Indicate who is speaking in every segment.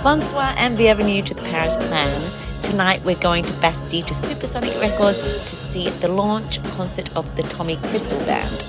Speaker 1: Bonsoir and bienvenue to the Paris Plan. Tonight we're going to Bastille to Supersonic Records to see the launch concert of the Tommy Crystal Band.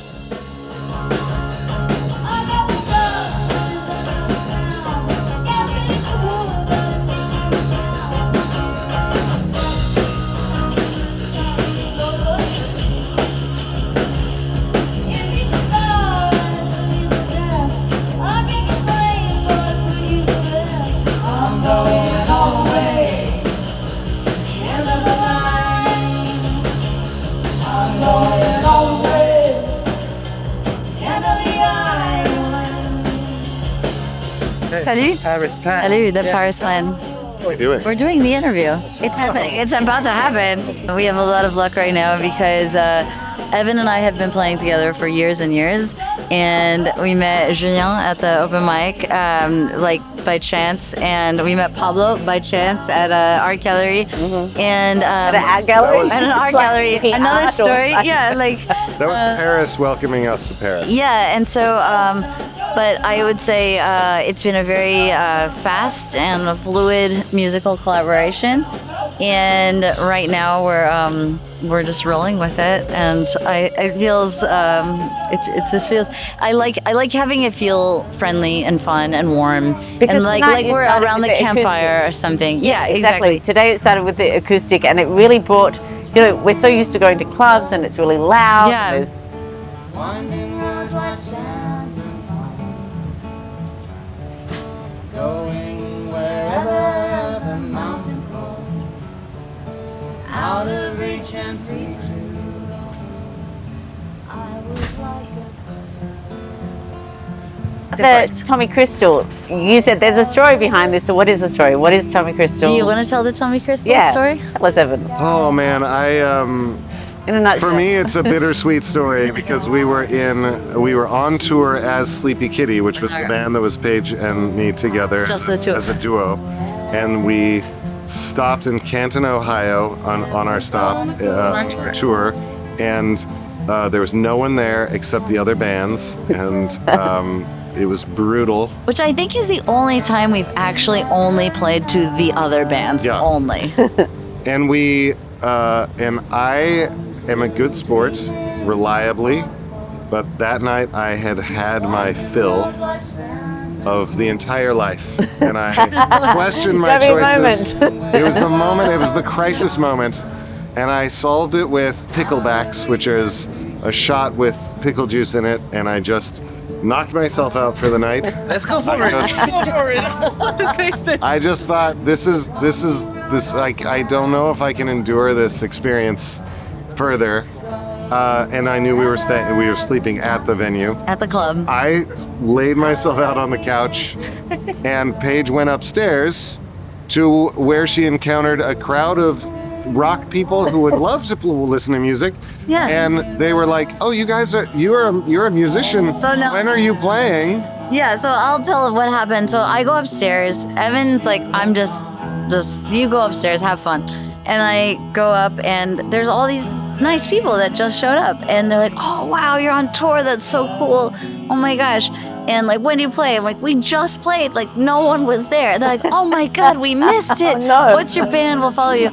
Speaker 2: Salut.
Speaker 3: Paris Plan.
Speaker 2: Salut, the Paris Plan.
Speaker 3: What are we doing?
Speaker 2: We're doing the interview. It's happening. It's about to happen. We have a lot of luck right now because Evan and I have been playing together for years and years, and we met Julien at the open mic, like by chance, and we met Pablo by chance at an art gallery, and
Speaker 4: at an art gallery.
Speaker 2: At an art gallery. Another story, yeah, like
Speaker 3: that was Paris welcoming us to Paris.
Speaker 2: yeah, and so. But I would say it's been a very fast and fluid musical collaboration, and right now we're just rolling with it, and it feels it just feels I like having it feel friendly and fun and warm,
Speaker 4: because
Speaker 2: and like we're around the campfire or something. Yeah, exactly.
Speaker 4: Today it started with the acoustic, and it really brought. You know, we're so used to going to clubs, and it's really loud.
Speaker 2: Yeah.
Speaker 5: Going wherever the mountain calls, out of reach and free to roam. I was like a
Speaker 4: The Tommy Crystal, you said there's a story behind this, so what is the story? What is Tommy Crystal?
Speaker 2: Do you want to tell the Tommy Crystal story?
Speaker 4: Tell us, Evan.
Speaker 3: Oh man,
Speaker 4: In a nutshell.
Speaker 3: for me it's a bittersweet story because we were on tour as Sleepy Kitty, which was the band that was Paige and me together
Speaker 2: Just the two.
Speaker 3: as a duo, and we stopped in Canton, Ohio on our stop tour, and there was no one there except the other bands, and it was brutal.
Speaker 2: Which I think is the only time we've actually only played to the other bands only.
Speaker 3: And I am a good sport, reliably, but that night I had my fill of the entire life, and I questioned my choices. It was the moment, it was the crisis moment, and I solved it with picklebacks, which is a shot with pickle juice in it, and I just knocked myself out for the night.
Speaker 5: Let's go for it. Let's go for it. I want to taste it.
Speaker 3: I just thought this like I don't know if I can endure this experience further, and I knew we were sleeping at the venue.
Speaker 2: At the club.
Speaker 3: I laid myself out on the couch, and Paige went upstairs to where she encountered a crowd of rock people who would love to listen to music.
Speaker 2: Yeah.
Speaker 3: And they were like, "Oh, you're a musician.
Speaker 2: So now-
Speaker 3: when are you playing?"
Speaker 2: Yeah, so I'll tell what happened. So I go upstairs. Evan's like, I'm just you go upstairs, have fun. And I go up, and there's all these nice people that just showed up, and they're like, "Oh wow, you're on tour. That's so cool. Oh my gosh." And like, "When do you play?" I'm like, "We just played. Like, no one was there." They're like, "Oh my God, we missed it.
Speaker 4: Oh, no.
Speaker 2: What's your band? We'll follow you."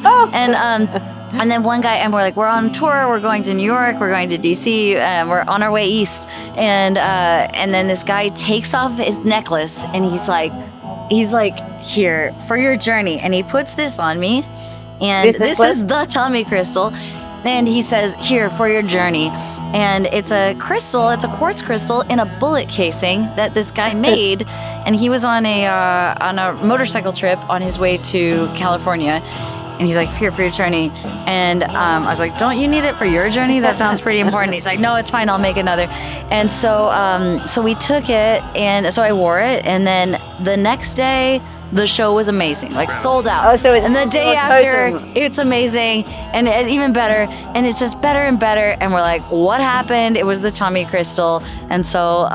Speaker 2: And then one guy, and we're like, "We're on tour. We're going to New York. We're going to DC. We're on our way east." And then this guy takes off his necklace, and he's like, "Here for your journey." And he puts this on me, and this is the Tommy Crystal. And he says, "Here for your journey." And it's a crystal, it's a quartz crystal in a bullet casing that this guy made. And he was on a motorcycle trip on his way to California. And he's like, "Here for your journey." And I was like, "Don't you need it for your journey? That sounds pretty important." He's like, "No, it's fine. I'll make another." And so we took it, and so I wore it. And then the next day, the show was amazing, like sold out.
Speaker 4: Oh, so it's
Speaker 2: and the day
Speaker 4: a
Speaker 2: after,
Speaker 4: totem.
Speaker 2: it's amazing, and even better, and it's just better and better. And we're like, "What happened?" It was the Tommy Crystal, and so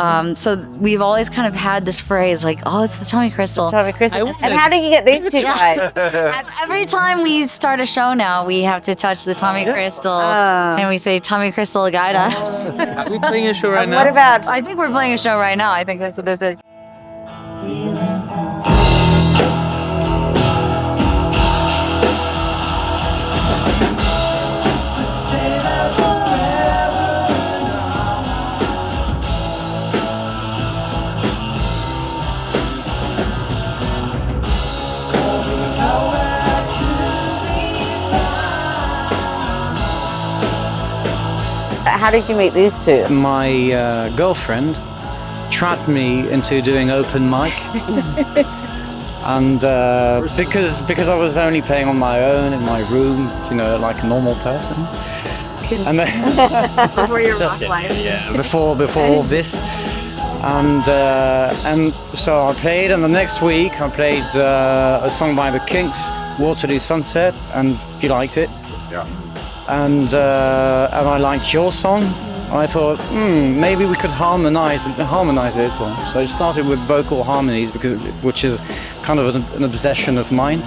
Speaker 2: we've always kind of had this phrase like, "Oh, it's the Tommy Crystal."
Speaker 4: Tommy Crystal. And how did you get these two guys?
Speaker 2: Every time we start a show now, we have to touch the Tommy Crystal, and we say, "Tommy Crystal, guide us."
Speaker 5: Are we playing a show right now?
Speaker 4: What about?
Speaker 2: I think we're playing a show right now. I think that's what this is.
Speaker 4: how did you meet these two?
Speaker 6: My girlfriend trapped me into doing open mic. And because I was only playing on my own in my room, you know, like a normal person. And then
Speaker 2: Before your rock life.
Speaker 6: yeah, before all this, and so I played, and the next week I played a song by the Kinks, Waterloo Sunset, and you liked it.
Speaker 3: Yeah.
Speaker 6: And I liked your song. I thought, maybe we could harmonize this one. So I started with vocal harmonies, which is kind of an obsession of mine.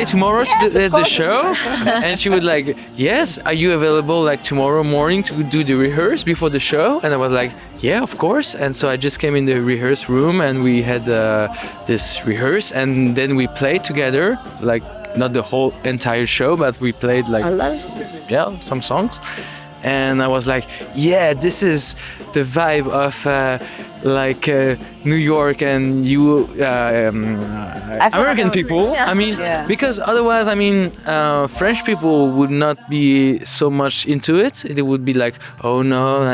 Speaker 7: Tomorrow to the show, and she would like, yes, are you available like tomorrow morning to do the rehearse before the show? And I was like, yeah, of course. And so I just came in the rehearse room, and we had this rehearse, and then we played together, like not the whole entire show, but we played like
Speaker 2: A lot of songs.
Speaker 7: Yeah, some songs. And I was like, yeah, this is the vibe of New York and American people. I mean, because otherwise, I mean, French people would not be so much into it. They would be like, oh no,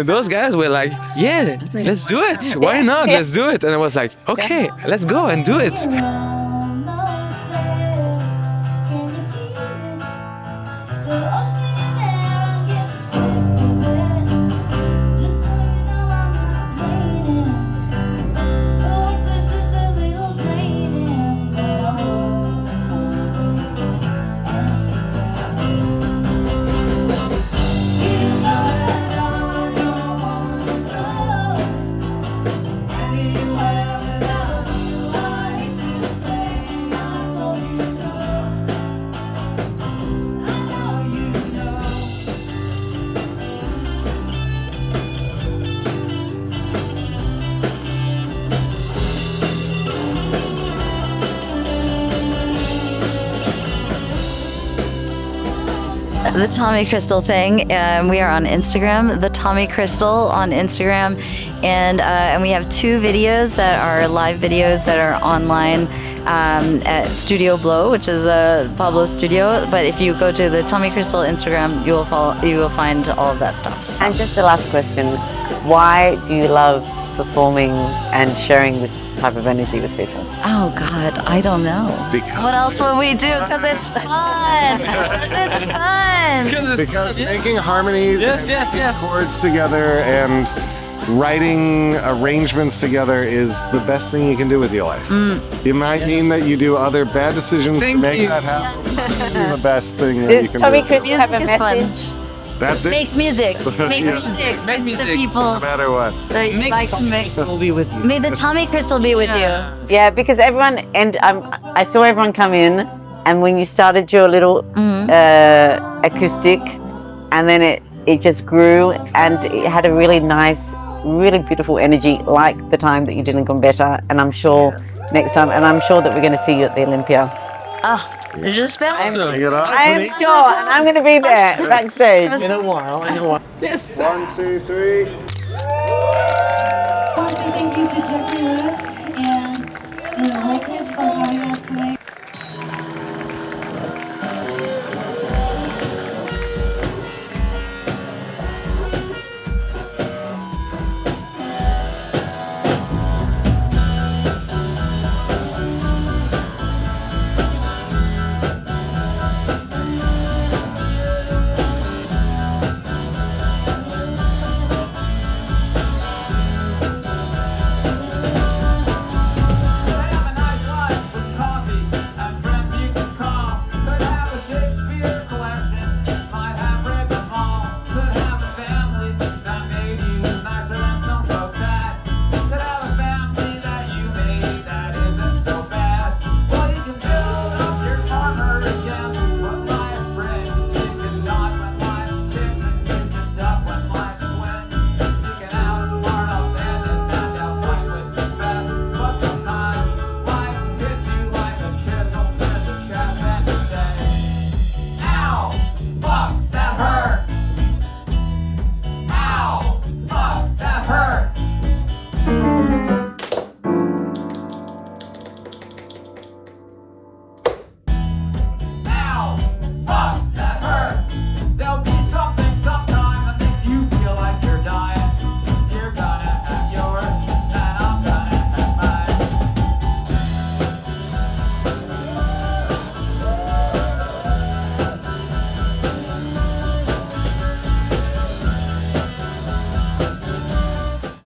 Speaker 7: those guys were like, yeah, let's do it. Why not? Let's do it. And I was like, okay, let's go and do it.
Speaker 2: The Tommy Crystal thing. We are on Instagram, the Tommy Crystal on Instagram, and we have 2 videos that are live videos that are online at Studio Blow, which is Pablo's studio. But if you go to the Tommy Crystal Instagram, you will find all of that stuff. So.
Speaker 4: And just the last question: why do you love performing and sharing this type of energy with people?
Speaker 2: Oh God, I don't know. What else would we do? Because it's fun. It's fun.
Speaker 3: Because making harmonies and making chords together and writing arrangements together is the best thing you can do with your life. It might mean that you do other bad decisions to make that happen. This is the best thing that you can
Speaker 4: Tommy
Speaker 3: do.
Speaker 4: Crystal have a
Speaker 2: Music is fun.
Speaker 4: message?
Speaker 3: That's it.
Speaker 2: Make music. Make music.
Speaker 7: Make music.
Speaker 2: The people.
Speaker 3: No matter what.
Speaker 2: That
Speaker 6: We'll be with you.
Speaker 2: May the Tommy Crystal be with you.
Speaker 4: Yeah, because everyone, and I saw everyone come in, and when you started your little acoustic, and then it just grew, and it had a really nice, really beautiful energy, like the time that you did in Gambetta, and I'm sure next time, and I'm sure that we're going to see you at the Olympia.
Speaker 2: Oh, j'espère.
Speaker 4: I'm sure, and I'm going to be there backstage.
Speaker 6: In a while.
Speaker 7: Yes.
Speaker 3: 1, 2, 3.
Speaker 5: I want to say thank you to Jeffrey Lewis and the whole team.